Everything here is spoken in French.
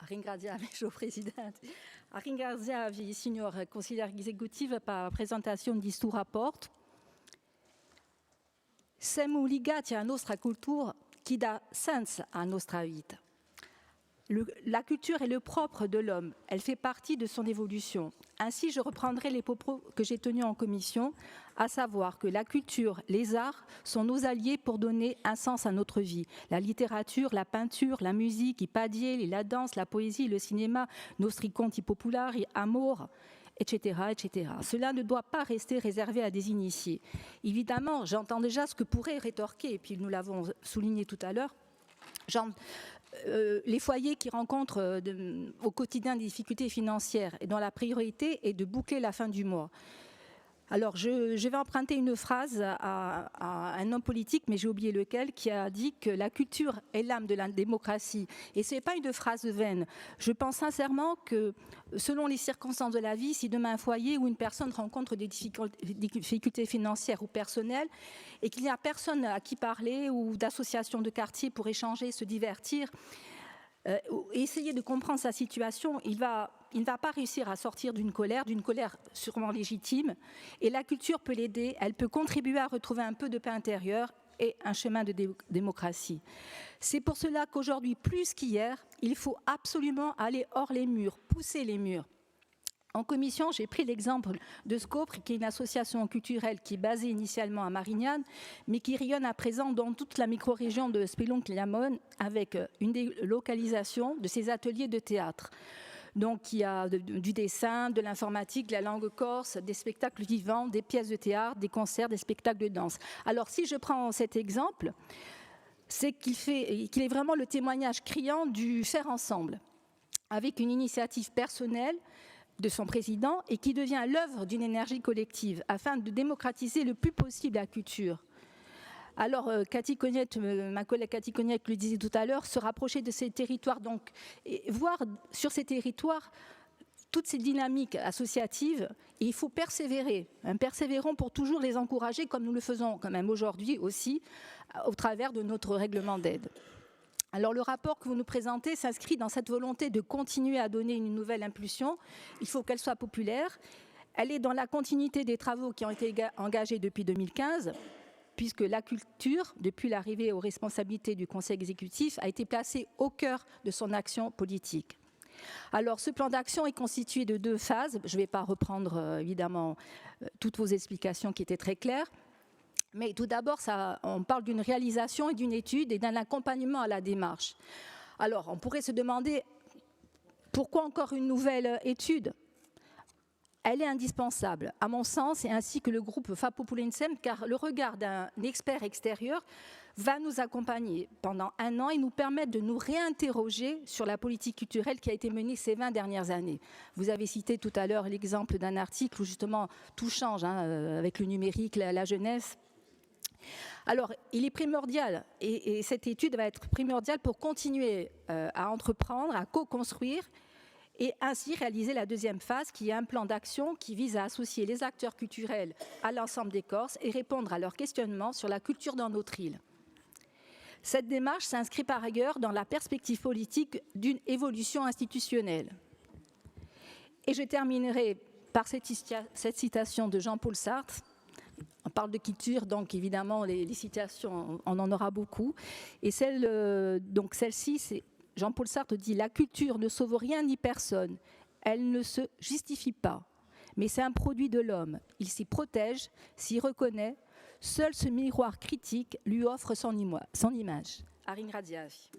Ringrazia, Vice Presidente. Ringrazia il signor consigliere esecutivo per la presentazione di questo rapporto. Siamo legati alla nostra cultura qui dà sens à nostra vita. La culture est le propre de l'homme, elle fait partie de son évolution. Ainsi, je reprendrai les propos que j'ai tenus en commission, à savoir que la culture, les arts sont nos alliés pour donner un sens à notre vie. La littérature, la peinture, la musique, i padieli, la danse, la poésie, le cinéma, nostri conti popolari, amour, etc., etc. Cela ne doit pas rester réservé à des initiés. Évidemment, j'entends déjà ce que pourrait rétorquer, et puis nous l'avons souligné tout à l'heure, les foyers qui rencontrent au quotidien des difficultés financières et dont la priorité est de boucler la fin du mois. Alors, je vais emprunter une phrase à un homme politique, mais j'ai oublié lequel, qui a dit que la culture est l'âme de la démocratie. Et ce n'est pas une phrase vaine. Je pense sincèrement que, selon les circonstances de la vie, si demain un foyer où une personne rencontre des difficultés financières ou personnelles, et qu'il n'y a personne à qui parler ou d'association de quartier pour échanger, se divertir, essayer de comprendre sa situation, il ne va pas réussir à sortir d'une colère sûrement légitime. Et la culture peut l'aider, elle peut contribuer à retrouver un peu de paix intérieure et un chemin de démocratie. C'est pour cela qu'aujourd'hui, plus qu'hier, il faut absolument aller hors les murs, pousser les murs. En commission, j'ai pris l'exemple de Scopre, qui est une association culturelle qui est basée initialement à Marignane, mais qui rayonne à présent dans toute la micro-région de Speloncle-Liamone, avec une délocalisation de ses ateliers de théâtre. Donc il y a du dessin, de l'informatique, de la langue corse, des spectacles vivants, des pièces de théâtre, des concerts, des spectacles de danse. Alors si je prends cet exemple, c'est qu'il est vraiment le témoignage criant du faire ensemble, avec une initiative personnelle de son président et qui devient l'œuvre d'une énergie collective afin de démocratiser le plus possible la culture. Alors, Cathy Cognette, ma collègue Cathy Cognette le disait tout à l'heure, se rapprocher de ces territoires, donc, et voir sur ces territoires toutes ces dynamiques associatives, et il faut persévérer. Persévérons pour toujours les encourager, comme nous le faisons quand même aujourd'hui aussi, au travers de notre règlement d'aide. Alors le rapport que vous nous présentez s'inscrit dans cette volonté de continuer à donner une nouvelle impulsion. Il faut qu'elle soit populaire. Elle est dans la continuité des travaux qui ont été engagés depuis 2015, puisque la culture, depuis l'arrivée aux responsabilités du Conseil exécutif, a été placée au cœur de son action politique. Alors ce plan d'action est constitué de 2 phases. Je ne vais pas reprendre évidemment toutes vos explications qui étaient très claires. Mais tout d'abord, on parle d'une réalisation et d'une étude et d'un accompagnement à la démarche. Alors, on pourrait se demander pourquoi encore une nouvelle étude ? Elle est indispensable, à mon sens, et ainsi que le groupe FAPopoulenSem, car le regard d'un expert extérieur va nous accompagner pendant 1 an et nous permettre de nous réinterroger sur la politique culturelle qui a été menée ces 20 dernières années. Vous avez cité tout à l'heure l'exemple d'un article où justement tout change, avec le numérique, la jeunesse. Alors, il est primordial, et cette étude va être primordiale pour continuer à entreprendre, à co-construire, et ainsi réaliser la 2e phase, qui est un plan d'action qui vise à associer les acteurs culturels à l'ensemble des Corses et répondre à leurs questionnements sur la culture dans notre île. Cette démarche s'inscrit par ailleurs dans la perspective politique d'une évolution institutionnelle. Et je terminerai par cette citation de Jean-Paul Sartre. On parle de culture, donc évidemment, les citations, on en aura beaucoup. Et celle-ci, c'est Jean-Paul Sartre dit « La culture ne sauve rien ni personne. Elle ne se justifie pas. Mais c'est un produit de l'homme. Il s'y protège, s'y reconnaît. Seul ce miroir critique lui offre son image. » Arin Radiavi.